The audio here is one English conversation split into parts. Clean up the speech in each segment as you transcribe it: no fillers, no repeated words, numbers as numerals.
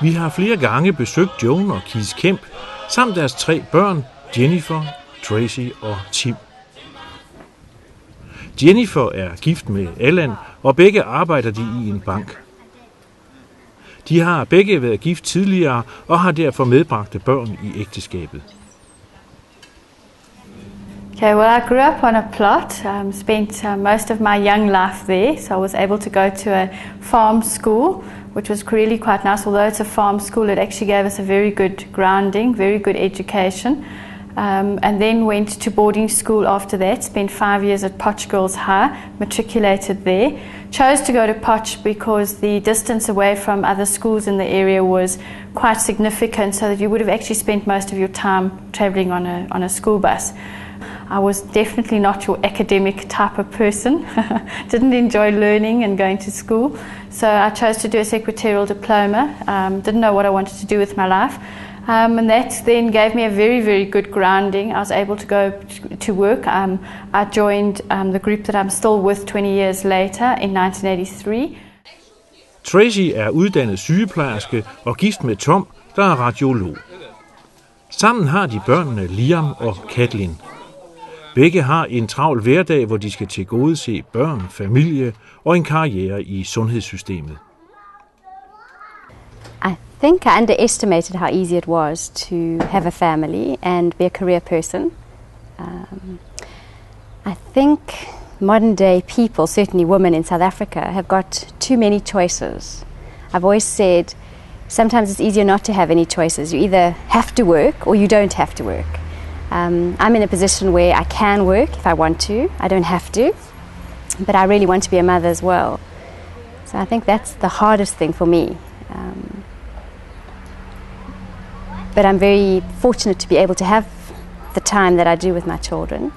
Vi har flere gange besøgt Joan og Kemp, samt deres 3 børn, Jennifer, Tracy og Tim. Jennifer er gift med Allan, og begge arbejder de i en bank. De har begge været gift tidligere og har derfor medbragte børn i ægteskabet. Okay, well, I grew up on a plot, spent most of my young life there, so I was able to go to a farm school, which was really quite nice. Although it's a farm school, it actually gave us a very good grounding, very good education. And then went to boarding school after that, spent 5 years at Potch Girls High, matriculated there. Chose to go to Potch because the distance away from other schools in the area was quite significant, so that you would have actually spent most of your time travelling on a school bus. I was definitely not your academic type of person. Didn't enjoy learning and going to school, so I chose to do a secretarial diploma. Didn't know what I wanted to do with my life. And that then gave me a very, very good grounding. I was able to go to work. I joined the group that I'm still with 20 years later in 1983. Tracy er uddannet sygeplejerske og gift med Tom, der er radiolog. Sammen har de børnene Liam og Kathleen. Begge har en travl hverdag, hvor de skal tilgodese børn, familie og en karriere i sundhedssystemet. I think I underestimated how easy it was to have a family and be a career person. I think modern day people, certainly women in South Africa, have got too many choices. I've always said sometimes it's easier not to have any choices. You either have to work or you don't have to work. I'm in a position where I can work if I want to. I don't have to, but I really want to be a mother as well. So I think that's the hardest thing for me. But I'm very fortunate to be able to have the time that I do with my children.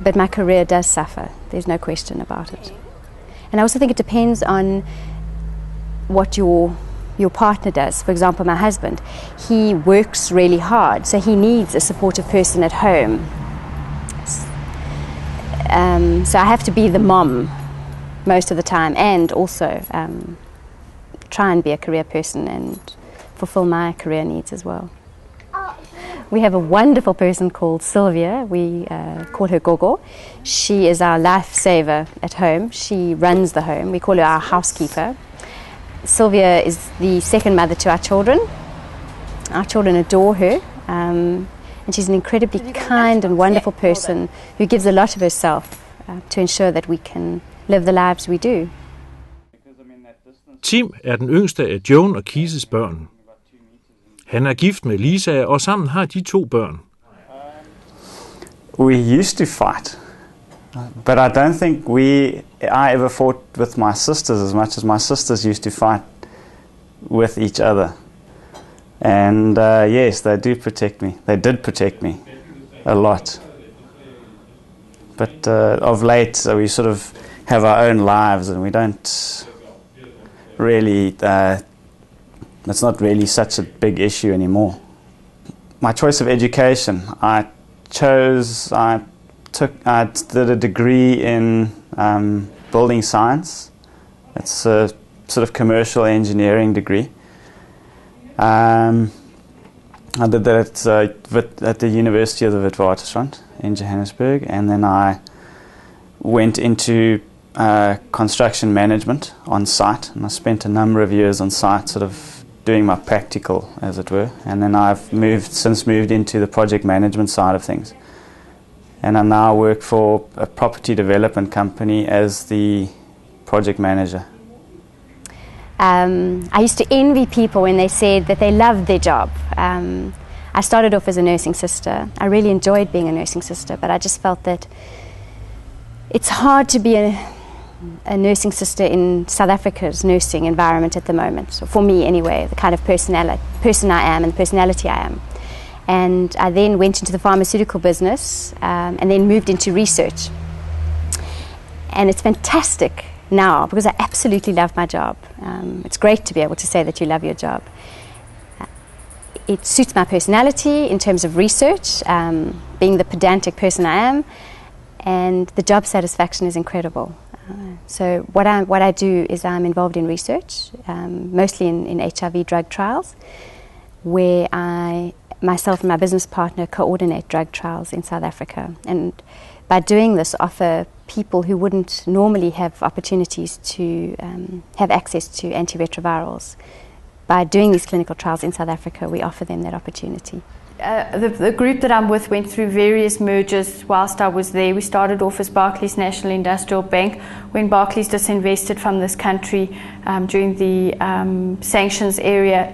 But my career does suffer. There's no question about it. And I also think it depends on what your partner does. For example, my husband, he works really hard, so he needs a supportive person at home. So I have to be the mom most of the time, and also try and be a career person and fulfill my career needs as well. We have a wonderful person called Sylvia. We call her Gogo. She is our lifesaver at home. She runs the home. We call her our housekeeper. Sylvia is the second mother to our children. Our children adore her, and she's an incredibly kind and wonderful person who gives a lot of herself to ensure that we can live the lives we do. Tim er den yngste af Joan og Kees' børn. Han er gift med Lisa, og sammen har de 2 børn. We used to fight, but I don't think I ever fought with my sisters as much as my sisters used to fight with each other. And yes, they do protect me. They did protect me a lot. But of late, we sort of have our own lives, and we don't really. It's not really such a big issue anymore. My choice of education, I did a degree in building science. It's a sort of commercial engineering degree. I did that at the University of the Witwatersrand in Johannesburg, and then I went into construction management on site, and I spent a number of years on site sort of doing my practical, as it were, and then I've since moved into the project management side of things, and I now work for a property development company as the project manager. I used to envy people when they said that they loved their job. I started off as a nursing sister. I really enjoyed being a nursing sister, but I just felt that it's hard to be a nursing sister in South Africa's nursing environment at the moment. So for me anyway, the kind of person I am and the personality I am. And I then went into the pharmaceutical business and then moved into research. And it's fantastic now because I absolutely love my job. It's great to be able to say that you love your job. It suits my personality in terms of research, being the pedantic person I am, and the job satisfaction is incredible. So what I do is I'm involved in research, mostly in HIV drug trials, where myself and my business partner coordinate drug trials in South Africa. And by doing this, offer people who wouldn't normally have opportunities to have access to antiretrovirals. By doing these clinical trials in South Africa, we offer them that opportunity. The group that I'm with went through various mergers whilst I was there. We started off as Barclays National Industrial Bank. When Barclays disinvested from this country during the sanctions era,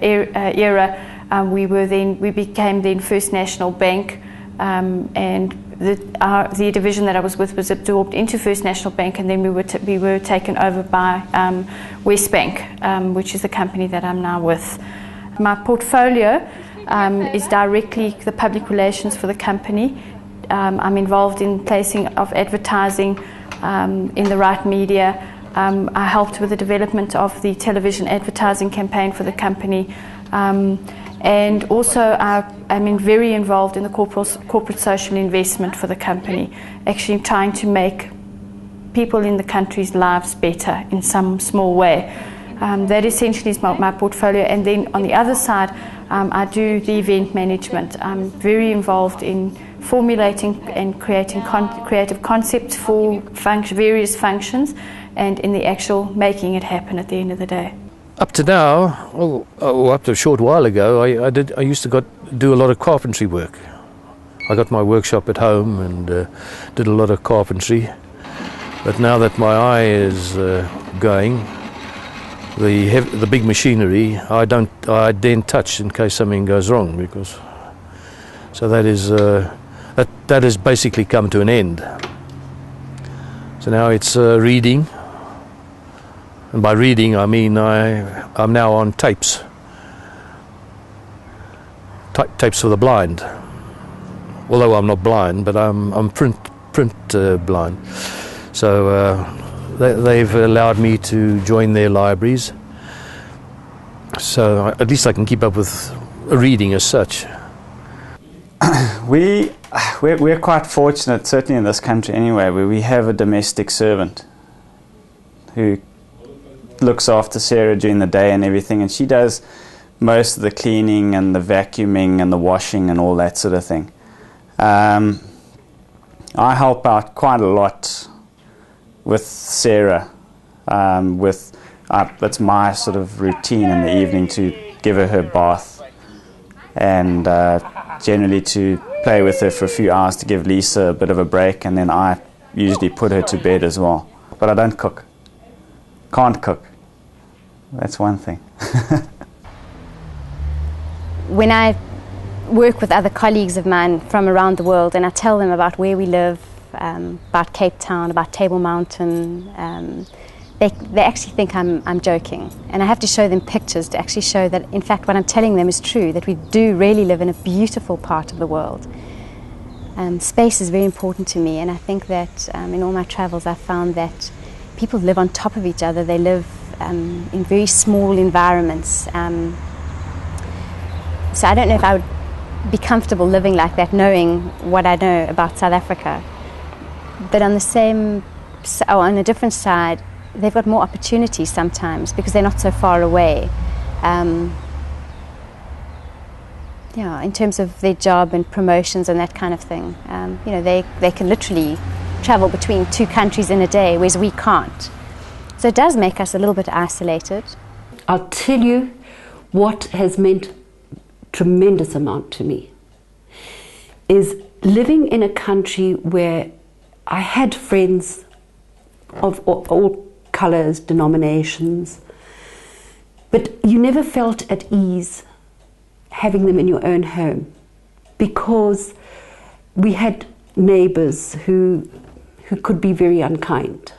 we became then First National Bank, and the division that I was with was absorbed into First National Bank, and then we were taken over by West Bank, which is the company that I'm now with. My portfolio is directly the public relations for the company. I'm involved in placing of advertising in the right media. I helped with the development of the television advertising campaign for the company. And also I'm very involved in the corporate social investment for the company, actually trying to make people in the country's lives better in some small way. That essentially is my portfolio. And then on the other side, I do the event management. I'm very involved in formulating and creating creative concepts for various functions, and in the actual making it happen at the end of the day. Up to now, up to a short while ago, I used to do a lot of carpentry work. I got my workshop at home and did a lot of carpentry. But now that my eye is going, the big machinery, I daren't touch in case something goes wrong, because so that has basically come to an end. So now it's reading. And by reading, I mean I'm now on tapes. Tapes for the blind. Although I'm not blind, but I'm print blind. So they've allowed me to join their libraries. So at least I can keep up with reading as such. We're quite fortunate, certainly in this country anyway, where we have a domestic servant who looks after Sarah during the day and everything, and she does most of the cleaning and the vacuuming and the washing and all that sort of thing. I help out quite a lot with Sarah. It's my sort of routine in the evening to give her bath, and generally to play with her for a few hours to give Lisa a bit of a break, and then I usually put her to bed as well. But I don't cook. Can't cook. That's one thing. When I work with other colleagues of mine from around the world and I tell them about where we live, about Cape Town, about Table Mountain, they actually think I'm joking. And I have to show them pictures to actually show that, in fact, what I'm telling them is true, that we do really live in a beautiful part of the world. Space is very important to me, and I think that in all my travels I've found that people live on top of each other. They live in very small environments. So I don't know if I would be comfortable living like that, knowing what I know about South Africa. But on a different side, they've got more opportunities sometimes because they're not so far away. In terms of their job and promotions and that kind of thing. They can literally travel between two countries in a day, whereas we can't. So it does make us a little bit isolated. I'll tell you what has meant tremendous amount to me is living in a country where I had friends of all colours, denominations, but you never felt at ease having them in your own home, because we had neighbours who could be very unkind.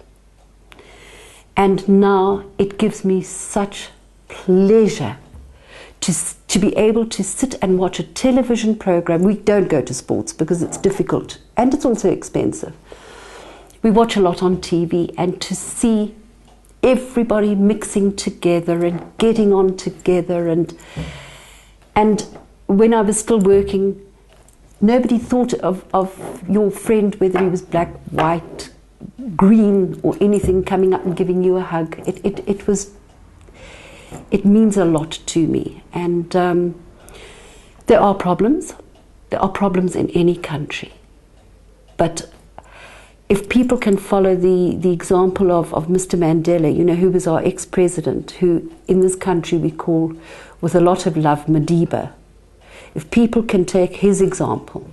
And now it gives me such pleasure to be able to sit and watch a television program. We don't go to sports because it's difficult and it's also expensive. We watch a lot on TV, and to see everybody mixing together and getting on together, and when I was still working, nobody thought of your friend, whether he was black, white, green or anything coming up and giving you a hug. It means a lot to me. And there are problems. There are problems in any country. But if people can follow the example of Mr. Mandela, you know, who was our ex-president, who in this country we call, with a lot of love, Madiba. If people can take his example,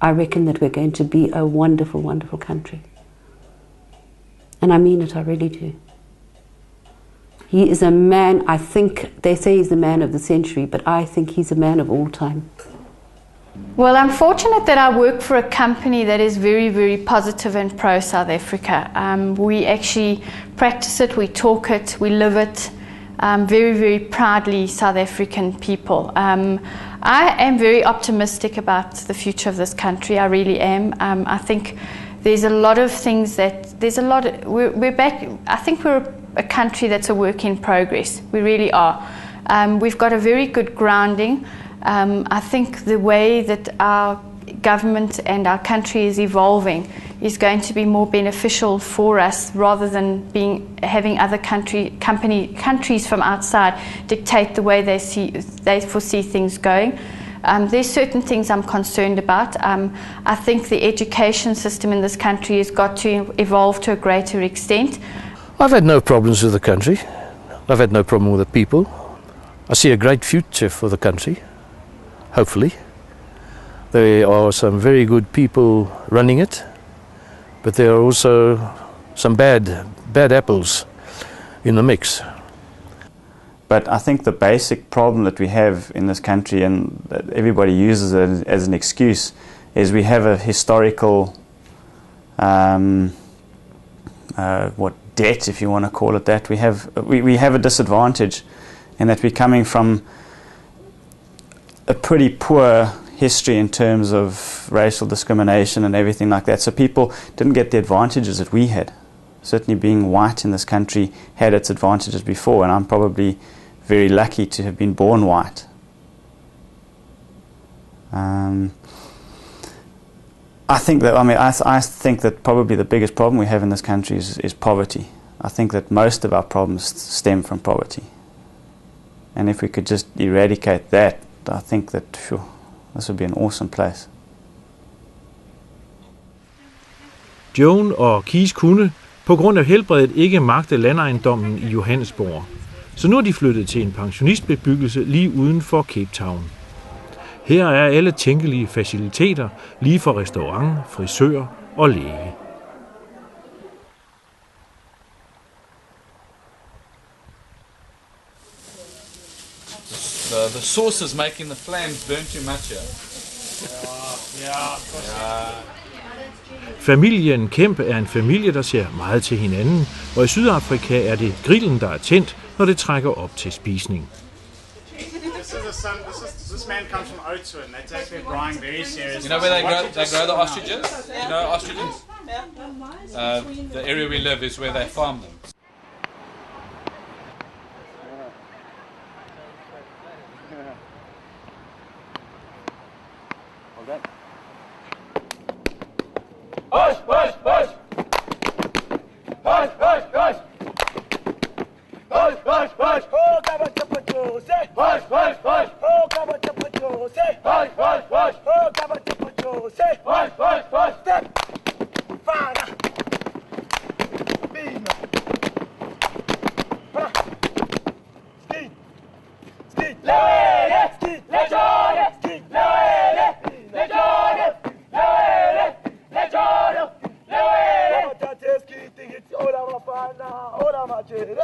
I reckon that we're going to be a wonderful, wonderful country. And I mean it, I really do. He is a man, I think, they say he's the man of the century, but I think he's a man of all time. Well, I'm fortunate that I work for a company that is very, very positive and pro-South Africa. We actually practice it, we talk it, we live it. Very, very proudly South African people. I am very optimistic about the future of this country, I really am. I think there's a lot of things we're back, I think we're a country that's a work in progress, we really are. We've got a very good grounding. I think the way that our government and our country is evolving is going to be more beneficial for us rather than having other countries from outside dictate the way they foresee things going. There's certain things I'm concerned about. I think the education system in this country has got to evolve to a greater extent. I've had no problems with the country. I've had no problem with the people. I see a great future for the country, hopefully. There are some very good people running it, but there are also some bad apples in the mix. But I think the basic problem that we have in this country, and that everybody uses it as an excuse, is we have a historical debt, if you want to call it that. We have a disadvantage in that we're coming from a pretty poor history in terms of racial discrimination and everything like that. So people didn't get the advantages that we had. Certainly being white in this country had its advantages before, and I'm probably very lucky to have been born white. I think that probably the biggest problem we have in this country is poverty. I think that most of our problems stem from poverty. And if we could just eradicate that, I think that this would be an awesome place. Joan og Kees kunne på grund af helbredet ikke magte landejendommen i Johannesburg. Så nu er de flyttet til en pensionistbebyggelse lige uden for Cape Town. Her er alle tænkelige faciliteter, lige fra restaurant, frisør og læge. The sauce is making the flames burn too much here. Familien Kemp er en familie, der ser meget til hinanden, og i Sydafrika er det grillen, der er tændt, når det trækker op til spisning. This man comes from Oudtshoorn, and they take their drying very seriously. You know where they grow the ostriches? You know ostriches? The area we live is where they farm them. Hush, hush, hush! Hush, hush, hush! Hush, hush, hush! Oh, come on, say! Hush, hush, hush! Oh, come on, say! Hush, hush, hush! Oh, come on, say! Hush, hush, hush! Step! Fana! Bima! Ski! Ski! Lele! Ski! Lejone! Ski! Lele! Lejone! Lele! Lejone! Lele! Ski! Ora mafana! Ora macere!